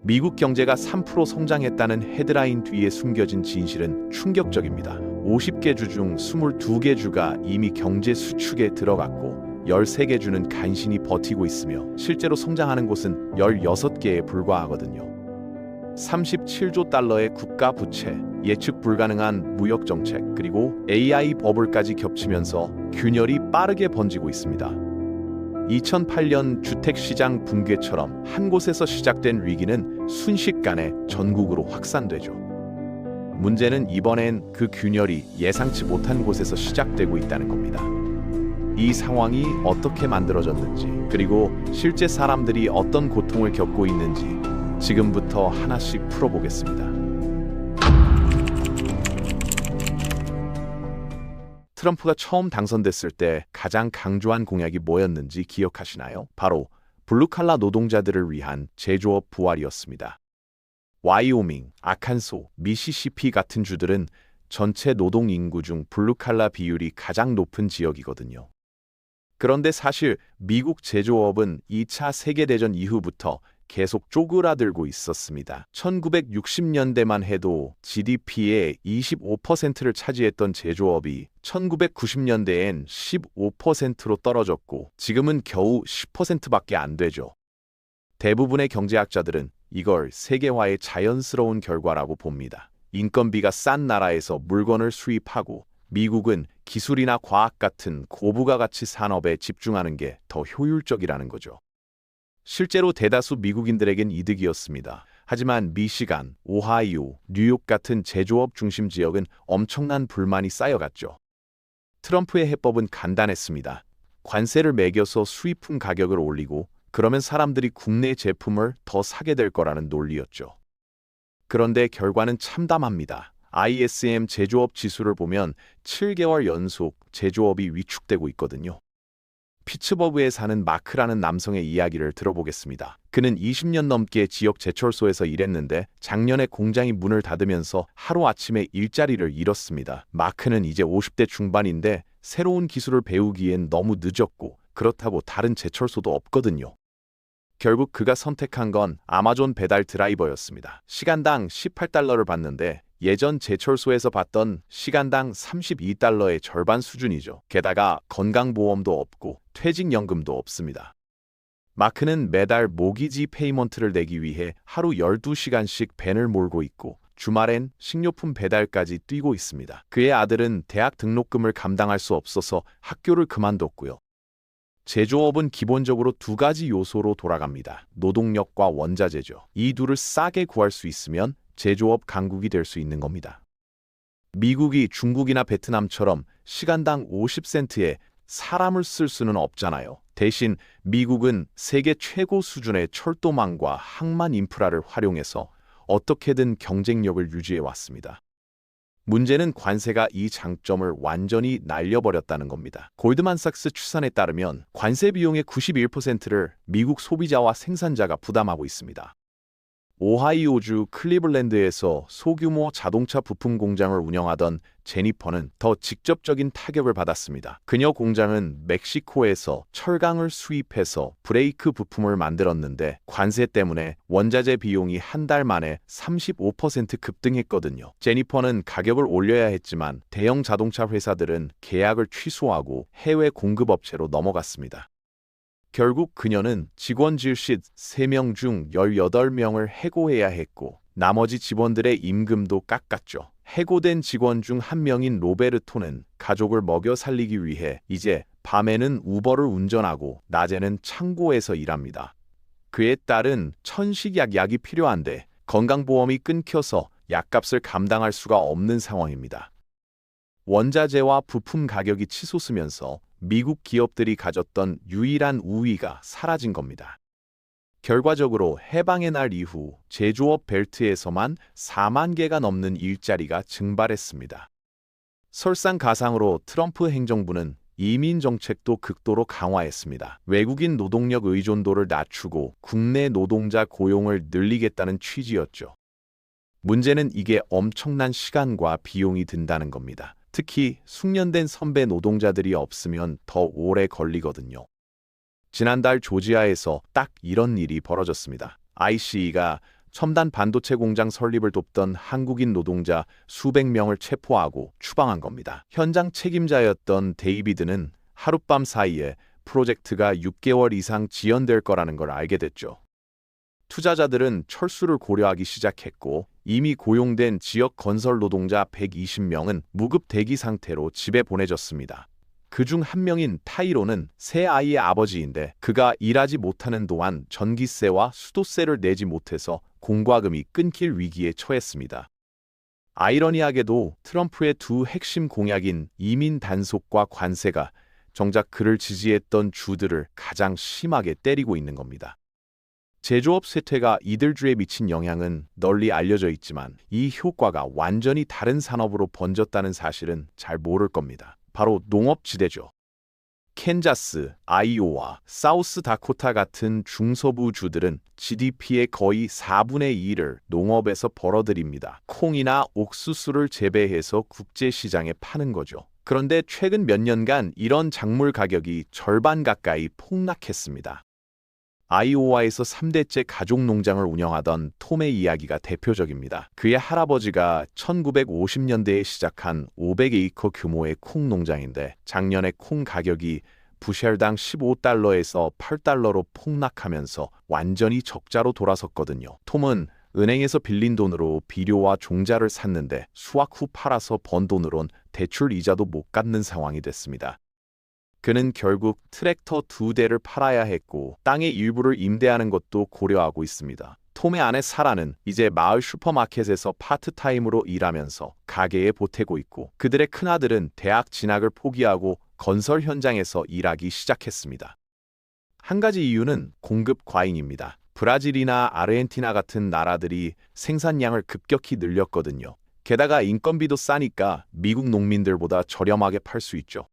미국 경제가 3% 성장했다는 헤드라인 뒤에 숨겨진 진실은 충격적입니다. 50개 주 중 22개 주가 이미 경제 수축에 들어갔고 13개 주는 간신히 버티고 있으며 실제로 성장하는 곳은 16개에 불과하거든요. 37조 달러의 국가 부채, 예측 불가능한 무역 정책, 그리고 AI 버블까지 겹치면서 균열이 빠르게 번지고 있습니다. 2008년 주택시장 붕괴처럼 한 곳에서 시작된 위기는 순식간에 전국으로 확산되죠. 문제는 이번엔 그 균열이 예상치 못한 곳에서 시작되고 있다는 겁니다. 이 상황이 어떻게 만들어졌는지, 그리고 실제 사람들이 어떤 고통을 겪고 있는지 지금부터 하나씩 풀어보겠습니다. 트럼프가 처음 당선됐을 때 가장 강조한 공약이 뭐였는지 기억하시나요? 바로 블루칼라 노동자들을 위한 제조업 부활이었습니다. 와이오밍, 아칸소, 미시시피 같은 주들은 전체 노동 인구 중 블루칼라 비율이 가장 높은 지역이거든요. 그런데 사실 미국 제조업은 2차 세계대전 이후부터 계속 쪼그라들고 있었습니다. 1960년대만 해도 GDP의 25%를 차지했던 제조업이 1990년대엔 15%로 떨어졌고 지금은 겨우 10%밖에 안 되죠. 대부분의 경제학자들은 이걸 세계화의 자연스러운 결과라고 봅니다. 인건비가 싼 나라에서 물건을 수입하고 미국은 기술이나 과학 같은 고부가 가치 산업에 집중하는 게 더 효율적이라는 거죠. 실제로 대다수 미국인들에겐 이득이었습니다. 하지만 미시간, 오하이오, 뉴욕 같은 제조업 중심 지역은 엄청난 불만이 쌓여갔죠. 트럼프의 해법은 간단했습니다. 관세를 매겨서 수입품 가격을 올리고 그러면 사람들이 국내 제품을 더 사게 될 거라는 논리였죠. 그런데 결과는 참담합니다. ISM 제조업 지수를 보면 7개월 연속 제조업이 위축되고 있거든요. 피츠버그에 사는 마크라는 남성의 이야기를 들어보겠습니다. 그는 20년 넘게 지역 제철소에서 일했는데 작년에 공장이 문을 닫으면서 하루아침에 일자리를 잃었습니다. 마크는 이제 50대 중반인데 새로운 기술을 배우기엔 너무 늦었고 그렇다고 다른 제철소도 없거든요. 결국 그가 선택한 건 아마존 배달 드라이버였습니다. 시간당 18달러를 받는데 예전 제철소에서 받던 시간당 32달러의 절반 수준이죠. 게다가 건강보험도 없고 퇴직연금도 없습니다. 마크는 매달 모기지 페이먼트를 내기 위해 하루 12시간씩 밴을 몰고 있고 주말엔 식료품 배달까지 뛰고 있습니다. 그의 아들은 대학 등록금을 감당할 수 없어서 학교를 그만뒀고요. 제조업은 기본적으로 두 가지 요소로 돌아갑니다. 노동력과 원자재죠. 이 둘을 싸게 구할 수 있으면 제조업 강국이 될 수 있는 겁니다. 미국이 중국이나 베트남처럼 시간당 50센트에 사람을 쓸 수는 없잖아요. 대신 미국은 세계 최고 수준의 철도망과 항만 인프라를 활용해서 어떻게든 경쟁력을 유지해 왔습니다. 문제는 관세가 이 장점을 완전히 날려버렸다는 겁니다. 골드만삭스 추산에 따르면 관세 비용의 91%를 미국 소비자와 생산자가 부담하고 있습니다. 오하이오주 클리블랜드에서 소규모 자동차 부품 공장을 운영하던 제니퍼는 더 직접적인 타격을 받았습니다. 그녀 공장은 멕시코에서 철강을 수입해서 브레이크 부품을 만들었는데 관세 때문에 원자재 비용이 한 달 만에 35% 급등했거든요. 제니퍼는 가격을 올려야 했지만 대형 자동차 회사들은 계약을 취소하고 해외 공급업체로 넘어갔습니다. 결국 그녀는 직원 질식 3명 중 18명을 해고해야 했고 나머지 직원들의 임금도 깎았죠. 해고된 직원 중 한 명인 로베르토는 가족을 먹여 살리기 위해 이제 밤에는 우버를 운전하고 낮에는 창고에서 일합니다. 그의 딸은 천식약이 필요한데 건강보험이 끊겨서 약값을 감당할 수가 없는 상황입니다. 원자재와 부품 가격이 치솟으면서 미국 기업들이 가졌던 유일한 우위가 사라진 겁니다. 결과적으로 해방의 날 이후 제조업 벨트에서만 4만 개가 넘는 일자리가 증발했습니다. 설상가상으로 트럼프 행정부는 이민 정책도 극도로 강화했습니다. 외국인 노동력 의존도를 낮추고 국내 노동자 고용을 늘리겠다는 취지였죠. 문제는 이게 엄청난 시간과 비용이 든다는 겁니다. 특히 숙련된 선배 노동자들이 없으면 더 오래 걸리거든요. 지난달 조지아에서 딱 이런 일이 벌어졌습니다. ICE가 첨단 반도체 공장 설립을 돕던 한국인 노동자 수백 명을 체포하고 추방한 겁니다. 현장 책임자였던 데이비드는 하룻밤 사이에 프로젝트가 6개월 이상 지연될 거라는 걸 알게 됐죠. 투자자들은 철수를 고려하기 시작했고 이미 고용된 지역 건설 노동자 120명은 무급 대기 상태로 집에 보내졌습니다. 그중 한 명인 타이로는 세 아이의 아버지인데 그가 일하지 못하는 동안 전기세와 수도세를 내지 못해서 공과금이 끊길 위기에 처했습니다. 아이러니하게도 트럼프의 두 핵심 공약인 이민 단속과 관세가 정작 그를 지지했던 주들을 가장 심하게 때리고 있는 겁니다. 제조업 쇠퇴가 이들주에 미친 영향은 널리 알려져 있지만 이 효과가 완전히 다른 산업으로 번졌다는 사실은 잘 모를 겁니다. 바로 농업지대죠. 캔자스, 아이오와, 사우스다코타 같은 중서부 주들은 GDP의 거의 4분의 2를 농업에서 벌어들입니다. 콩이나 옥수수를 재배해서 국제시장에 파는 거죠. 그런데 최근 몇 년간 이런 작물 가격이 절반 가까이 폭락했습니다. 아이오와에서 3대째 가족 농장을 운영하던 톰의 이야기가 대표적입니다. 그의 할아버지가 1950년대에 시작한 500에이커 규모의 콩 농장인데 작년에 콩 가격이 부셸당 15달러에서 8달러로 폭락하면서 완전히 적자로 돌아섰거든요. 톰은 은행에서 빌린 돈으로 비료와 종자를 샀는데 수확 후 팔아서 번 돈으론 대출 이자도 못 갚는 상황이 됐습니다. 그는 결국 트랙터 2대를 팔아야 했고 땅의 일부를 임대하는 것도 고려하고 있습니다. 톰의 아내 사라는 이제 마을 슈퍼마켓에서 파트타임으로 일하면서 가게에 보태고 있고 그들의 큰아들은 대학 진학을 포기하고 건설 현장에서 일하기 시작했습니다. 한 가지 이유는 공급 과잉입니다. 브라질이나 아르헨티나 같은 나라들이 생산량을 급격히 늘렸거든요. 게다가 인건비도 싸니까 미국 농민들보다 저렴하게 팔 수 있죠.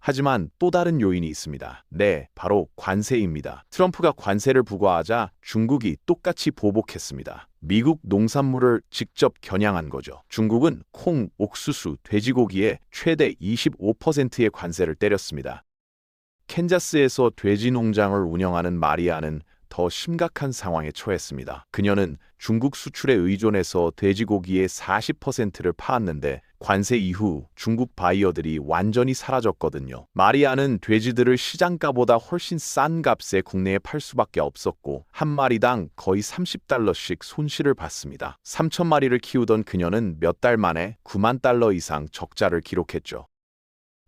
하지만 또 다른 요인이 있습니다. 네, 바로 관세입니다. 트럼프가 관세를 부과하자 중국이 똑같이 보복했습니다. 미국 농산물을 직접 겨냥한 거죠. 중국은 콩, 옥수수, 돼지고기에 최대 25%의 관세를 때렸습니다. 캔자스에서 돼지 농장을 운영하는 마리아는 더 심각한 상황에 처했습니다. 그녀는 중국 수출에 의존해서 돼지고기의 40%를 팔았는데 관세 이후 중국 바이어들이 완전히 사라졌거든요. 마리아는 돼지들을 시장가보다 훨씬 싼 값에 국내에 팔 수밖에 없었고 한 마리당 거의 30달러씩 손실을 봤습니다. 3천 마리를 키우던 그녀는 몇 달 만에 9만 달러 이상 적자를 기록했죠.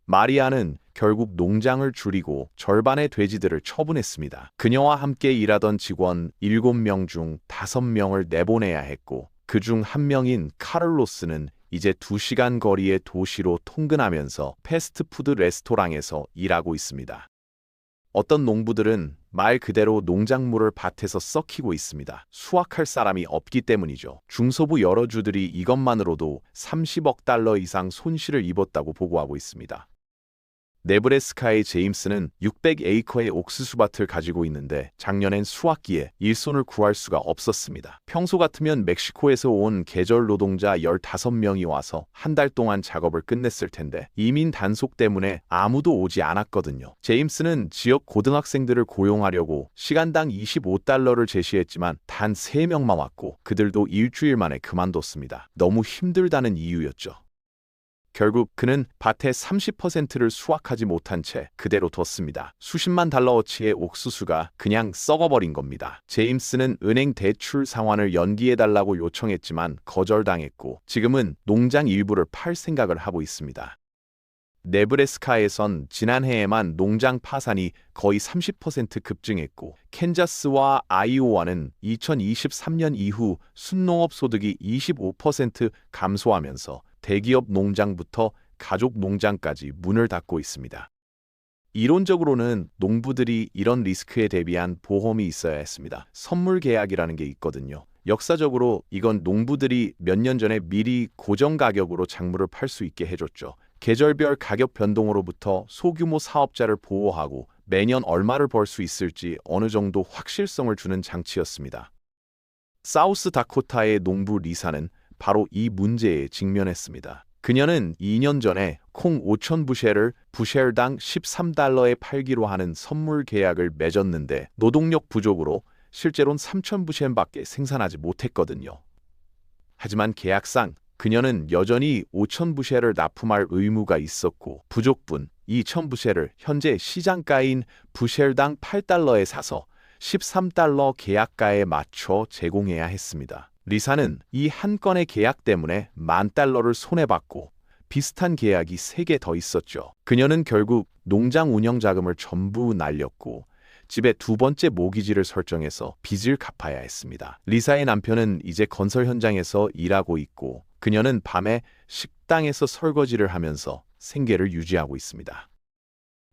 마리아는 결국 농장을 줄이고 절반의 돼지들을 처분했습니다. 그녀와 함께 일하던 직원 7명 중 5명을 내보내야 했고 그중 한 명인 카를로스는 이제 2시간 거리의 도시로 통근하면서 패스트푸드 레스토랑에서 일하고 있습니다. 어떤 농부들은 말 그대로 농작물을 밭에서 썩히고 있습니다. 수확할 사람이 없기 때문이죠. 중서부 여러 주들이 이것만으로도 30억 달러 이상 손실을 입었다고 보고하고 있습니다. 네브래스카의 제임스는 600에이커의 옥수수밭을 가지고 있는데 작년엔 수확기에 일손을 구할 수가 없었습니다. 평소 같으면 멕시코에서 온 계절 노동자 15명이 와서 한 달 동안 작업을 끝냈을 텐데 이민 단속 때문에 아무도 오지 않았거든요. 제임스는 지역 고등학생들을 고용하려고 시간당 25달러를 제시했지만 단 3명만 왔고 그들도 일주일 만에 그만뒀습니다. 너무 힘들다는 이유였죠. 결국 그는 밭의 30%를 수확하지 못한 채 그대로 뒀습니다. 수십만 달러어치의 옥수수가 그냥 썩어버린 겁니다. 제임스는 은행 대출 상환을 연기해달라고 요청했지만 거절당했고 지금은 농장 일부를 팔 생각을 하고 있습니다. 네브래스카에선 지난해에만 농장 파산이 거의 30% 급증했고 캔자스와 아이오와는 2023년 이후 순농업 소득이 25% 감소하면서 대기업 농장부터 가족 농장까지 문을 닫고 있습니다. 이론적으로는 농부들이 이런 리스크에 대비한 보험이 있어야 했습니다. 선물 계약이라는 게 있거든요. 역사적으로 이건 농부들이 몇 년 전에 미리 고정 가격으로 작물을 팔 수 있게 해줬죠. 계절별 가격 변동으로부터 소규모 사업자를 보호하고 매년 얼마를 벌 수 있을지 어느 정도 확실성을 주는 장치였습니다. 사우스다코타의 농부 리사는 바로 이 문제에 직면했습니다. 그녀는 2년 전에 콩 5,000부셸을 부셸당 13달러에 팔기로 하는 선물 계약을 맺었는데 노동력 부족으로 실제로는 3,000부시엔밖에 생산하지 못했거든요. 하지만 계약상 그녀는 여전히 5,000부시를 납품할 의무가 있었고 부족분 2,000부시를 현재 시장가인 부쉘당 8달러에 사서 13달러 계약가에 맞춰 제공해야 했습니다. 리사는 이 한 건의 계약 때문에 $10,000를 손해봤고 비슷한 계약이 3개 더 있었죠. 그녀는 결국 농장 운영 자금을 전부 날렸고 집에 두 번째 모기지를 설정해서 빚을 갚아야 했습니다. 리사의 남편은 이제 건설 현장에서 일하고 있고 그녀는 밤에 식당에서 설거지를 하면서 생계를 유지하고 있습니다.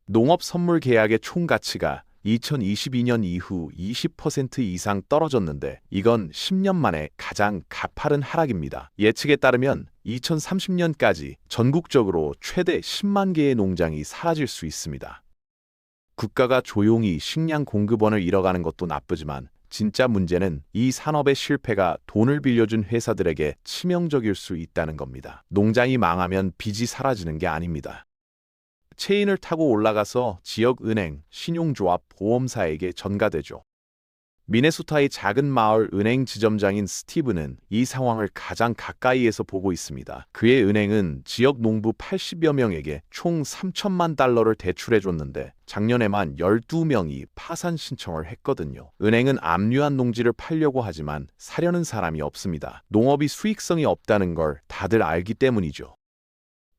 농업 선물 계약의 총 가치가 2022년 이후 20% 이상 떨어졌는데 이건 10년 만에 가장 가파른 하락입니다. 예측에 따르면 2030년까지 전국적으로 최대 10만 개의 농장이 사라질 수 있습니다. 국가가 조용히 식량 공급원을 잃어가는 것도 나쁘지만 진짜 문제는 이 산업의 실패가 돈을 빌려준 회사들에게 치명적일 수 있다는 겁니다. 농장이 망하면 빚이 사라지는 게 아닙니다. 체인을 타고 올라가서 지역 은행, 신용조합, 보험사에게 전가되죠. 미네소타의 작은 마을 은행 지점장인 스티브는 이 상황을 가장 가까이에서 보고 있습니다. 그의 은행은 지역 농부 80여 명에게 총 3천만 달러를 대출해줬는데 작년에만 12명이 파산 신청을 했거든요. 은행은 압류한 농지를 팔려고 하지만 사려는 사람이 없습니다. 농업이 수익성이 없다는 걸 다들 알기 때문이죠.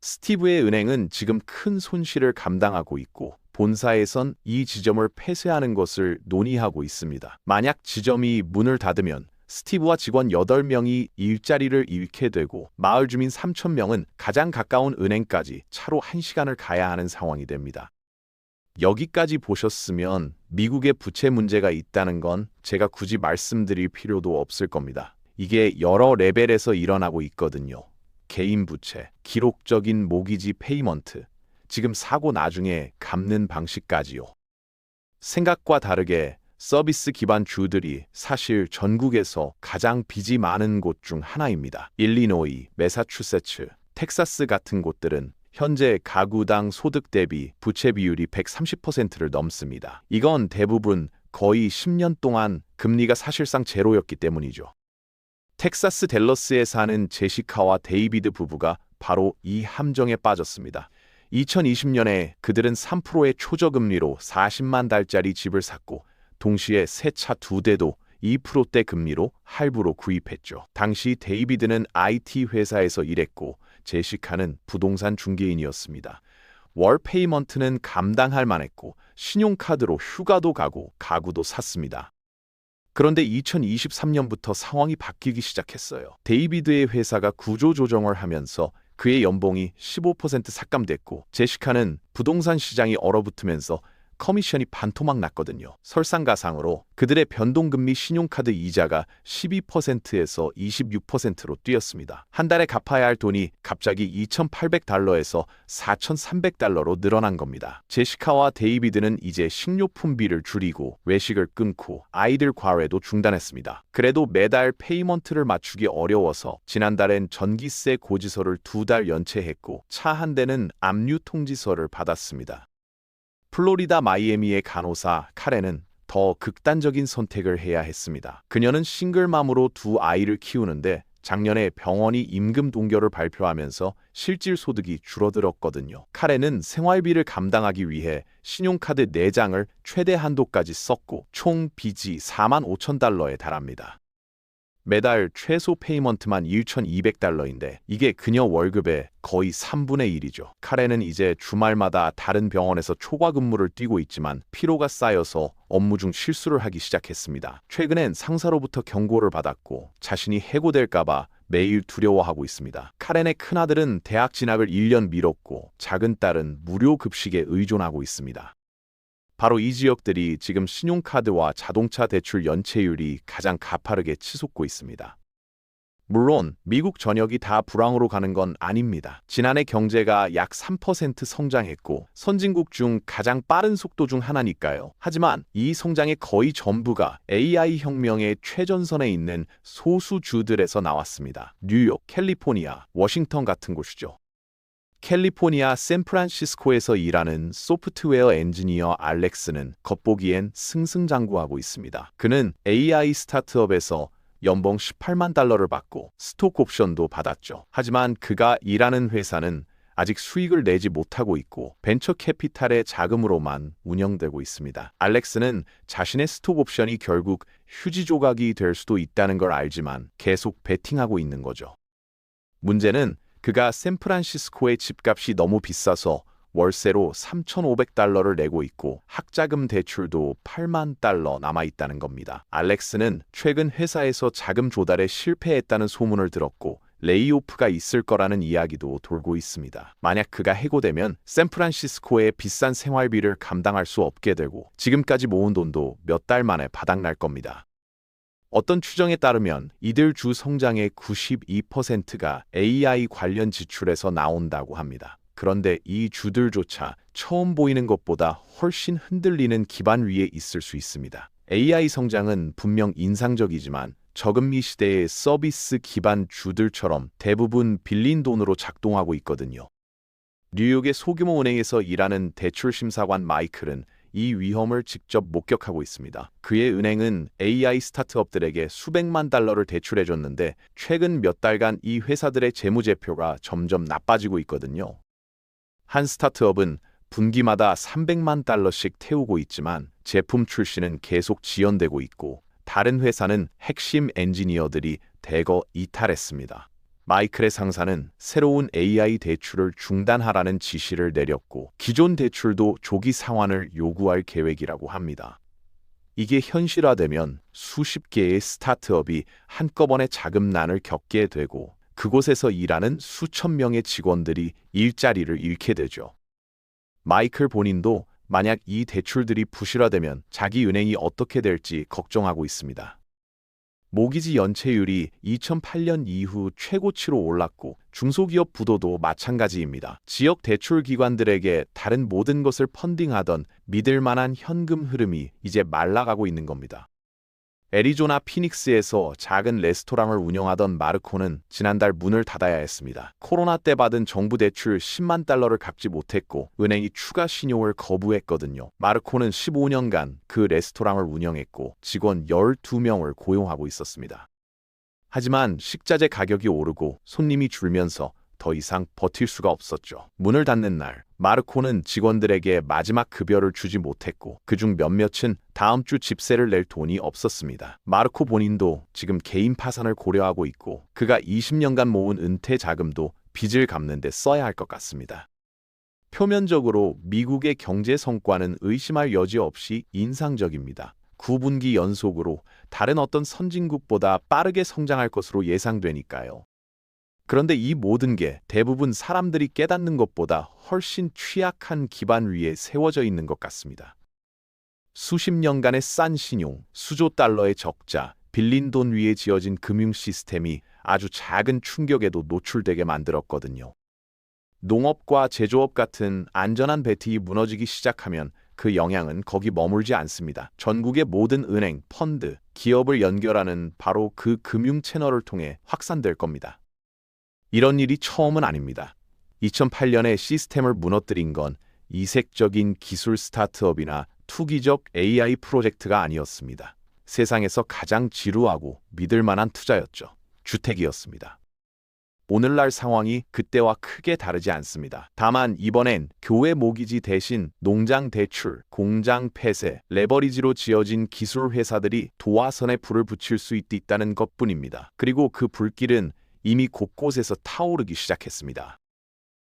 스티브의 은행은 지금 큰 손실을 감당하고 있고 본사에선 이 지점을 폐쇄하는 것을 논의하고 있습니다. 만약 지점이 문을 닫으면 스티브와 직원 8명이 일자리를 잃게 되고 마을 주민 3,000명은 가장 가까운 은행까지 차로 1시간을 가야 하는 상황이 됩니다. 여기까지 보셨으면 미국의 부채 문제가 있다는 건 제가 굳이 말씀드릴 필요도 없을 겁니다. 이게 여러 레벨에서 일어나고 있거든요. 개인 부채, 기록적인 모기지 페이먼트, 지금 사고 나중에 갚는 방식까지요. 생각과 다르게 서비스 기반 주들이 사실 전국에서 가장 빚이 많은 곳 중 하나입니다. 일리노이, 매사추세츠, 텍사스 같은 곳들은 현재 가구당 소득 대비 부채 비율이 130%를 넘습니다. 이건 대부분 거의 10년 동안 금리가 사실상 제로였기 때문이죠. 텍사스 댈러스에 사는 제시카와 데이비드 부부가 바로 이 함정에 빠졌습니다. 2020년에 그들은 3%의 초저금리로 40만 달짜리 집을 샀고 동시에 새 차 2대도 2%대 금리로 할부로 구입했죠. 당시 데이비드는 IT 회사에서 일했고 제시카는 부동산 중개인이었습니다. 월 페이먼트는 감당할 만했고 신용카드로 휴가도 가고 가구도 샀습니다. 그런데 2023년부터 상황이 바뀌기 시작했어요. 데이비드의 회사가 구조조정을 하면서 그의 연봉이 15% 삭감됐고 제시카는 부동산 시장이 얼어붙으면서 커미션이 반토막 났거든요. 설상가상으로 그들의 변동금리 신용카드 이자가 12%에서 26%로 뛰었습니다. 한 달에 갚아야 할 돈이 갑자기 $2,800에서 $4,300로 늘어난 겁니다. 제시카와 데이비드는 이제 식료품비를 줄이고 외식을 끊고 아이들 과외도 중단했습니다. 그래도 매달 페이먼트를 맞추기 어려워서 지난달엔 전기세 고지서를 2달 연체했고 차 한 대는 압류 통지서를 받았습니다. 플로리다 마이애미의 간호사 카렌은 더 극단적인 선택을 해야 했습니다. 그녀는 싱글맘으로 2아이를 키우는데 작년에 병원이 임금 동결을 발표하면서 실질 소득이 줄어들었거든요. 카렌은 생활비를 감당하기 위해 신용카드 4장을 최대 한도까지 썼고 총 빚이 $45,000에 달합니다. 매달 최소 페이먼트만 $1,200인데 이게 그녀 월급의 거의 3분의 1이죠. 카렌은 이제 주말마다 다른 병원에서 초과 근무를 뛰고 있지만 피로가 쌓여서 업무 중 실수를 하기 시작했습니다. 최근엔 상사로부터 경고를 받았고 자신이 해고될까봐 매일 두려워하고 있습니다. 카렌의 큰아들은 대학 진학을 1년 미뤘고 작은 딸은 무료 급식에 의존하고 있습니다. 바로 이 지역들이 지금 신용카드와 자동차 대출 연체율이 가장 가파르게 치솟고 있습니다. 물론 미국 전역이 다 불황으로 가는 건 아닙니다. 지난해 경제가 약 3% 성장했고 선진국 중 가장 빠른 속도 중 하나니까요. 하지만 이 성장의 거의 전부가 AI 혁명의 최전선에 있는 소수 주들에서 나왔습니다. 뉴욕, 캘리포니아, 워싱턴 같은 곳이죠. 캘리포니아 샌프란시스코에서 일하는 소프트웨어 엔지니어 알렉스는 겉보기엔 승승장구하고 있습니다. 그는 AI 스타트업에서 연봉 18만 달러를 받고 스톡 옵션도 받았죠. 하지만 그가 일하는 회사는 아직 수익을 내지 못하고 있고 벤처 캐피탈의 자금으로만 운영되고 있습니다. 알렉스는 자신의 스톡 옵션이 결국 휴지 조각이 될 수도 있다는 걸 알지만 계속 베팅하고 있는 거죠. 문제는 그가 샌프란시스코의 집값이 너무 비싸서 월세로 3,500달러를 내고 있고 학자금 대출도 8만 달러 남아있다는 겁니다. 알렉스는 최근 회사에서 자금 조달에 실패했다는 소문을 들었고 레이오프가 있을 거라는 이야기도 돌고 있습니다. 만약 그가 해고되면 샌프란시스코의 비싼 생활비를 감당할 수 없게 되고 지금까지 모은 돈도 몇 달 만에 바닥날 겁니다. 어떤 추정에 따르면 이들 주 성장의 92%가 AI 관련 지출에서 나온다고 합니다. 그런데 이 주들조차 처음 보이는 것보다 훨씬 흔들리는 기반 위에 있을 수 있습니다. AI 성장은 분명 인상적이지만 저금리 시대의 서비스 기반 주들처럼 대부분 빌린 돈으로 작동하고 있거든요. 뉴욕의 소규모 은행에서 일하는 대출심사관 마이클은 이 위험을 직접 목격하고 있습니다. 그의 은행은 AI 스타트업들에게 수백만 달러를 대출해줬는데 최근 몇 달간 이 회사들의 재무제표가 점점 나빠지고 있거든요. 한 스타트업은 분기마다 300만 달러씩 태우고 있지만 제품 출시는 계속 지연되고 있고 다른 회사는 핵심 엔지니어들이 대거 이탈했습니다. 마이클의 상사는 새로운 AI 대출을 중단하라는 지시를 내렸고 기존 대출도 조기 상환을 요구할 계획이라고 합니다. 이게 현실화되면 수십 개의 스타트업이 한꺼번에 자금난을 겪게 되고 그곳에서 일하는 수천 명의 직원들이 일자리를 잃게 되죠. 마이클 본인도 만약 이 대출들이 부실화되면 자기 은행이 어떻게 될지 걱정하고 있습니다. 모기지 연체율이 2008년 이후 최고치로 올랐고 중소기업 부도도 마찬가지입니다. 지역 대출 기관들에게 다른 모든 것을 펀딩하던 믿을 만한 현금 흐름이 이제 말라가고 있는 겁니다. 애리조나 피닉스에서 작은 레스토랑을 운영하던 마르코는 지난달 문을 닫아야 했습니다. 코로나 때 받은 정부 대출 10만 달러를 갚지 못했고 은행이 추가 신용을 거부했거든요. 마르코는 15년간 그 레스토랑을 운영했고 직원 12명을 고용하고 있었습니다. 하지만 식자재 가격이 오르고 손님이 줄면서 더 이상 버틸 수가 없었죠. 문을 닫는 날, 마르코는 직원들에게 마지막 급여를 주지 못했고 그중 몇몇은 다음 주 집세를 낼 돈이 없었습니다. 마르코 본인도 지금 개인 파산을 고려하고 있고 그가 20년간 모은 은퇴 자금도 빚을 갚는 데 써야 할 것 같습니다. 표면적으로 미국의 경제 성과는 의심할 여지 없이 인상적입니다. 9분기 연속으로 다른 어떤 선진국보다 빠르게 성장할 것으로 예상되니까요. 그런데 이 모든 게 대부분 사람들이 깨닫는 것보다 훨씬 취약한 기반 위에 세워져 있는 것 같습니다. 수십 년간의 싼 신용, 수조 달러의 적자, 빌린 돈 위에 지어진 금융 시스템이 아주 작은 충격에도 노출되게 만들었거든요. 농업과 제조업 같은 안전한 베티이 무너지기 시작하면 그 영향은 거기 머물지 않습니다. 전국의 모든 은행, 펀드, 기업을 연결하는 바로 그 금융 채널을 통해 확산될 겁니다. 이런 일이 처음은 아닙니다. 2008년에 시스템을 무너뜨린 건 이색적인 기술 스타트업이나 투기적 AI 프로젝트가 아니었습니다. 세상에서 가장 지루하고 믿을 만한 투자였죠. 주택이었습니다. 오늘날 상황이 그때와 크게 다르지 않습니다. 다만 이번엔 교회 모기지 대신 농장 대출, 공장 폐쇄, 레버리지로 지어진 기술 회사들이 도화선에 불을 붙일 수 있다는 것뿐입니다. 그리고 그 불길은 이미 곳곳에서 타오르기 시작했습니다.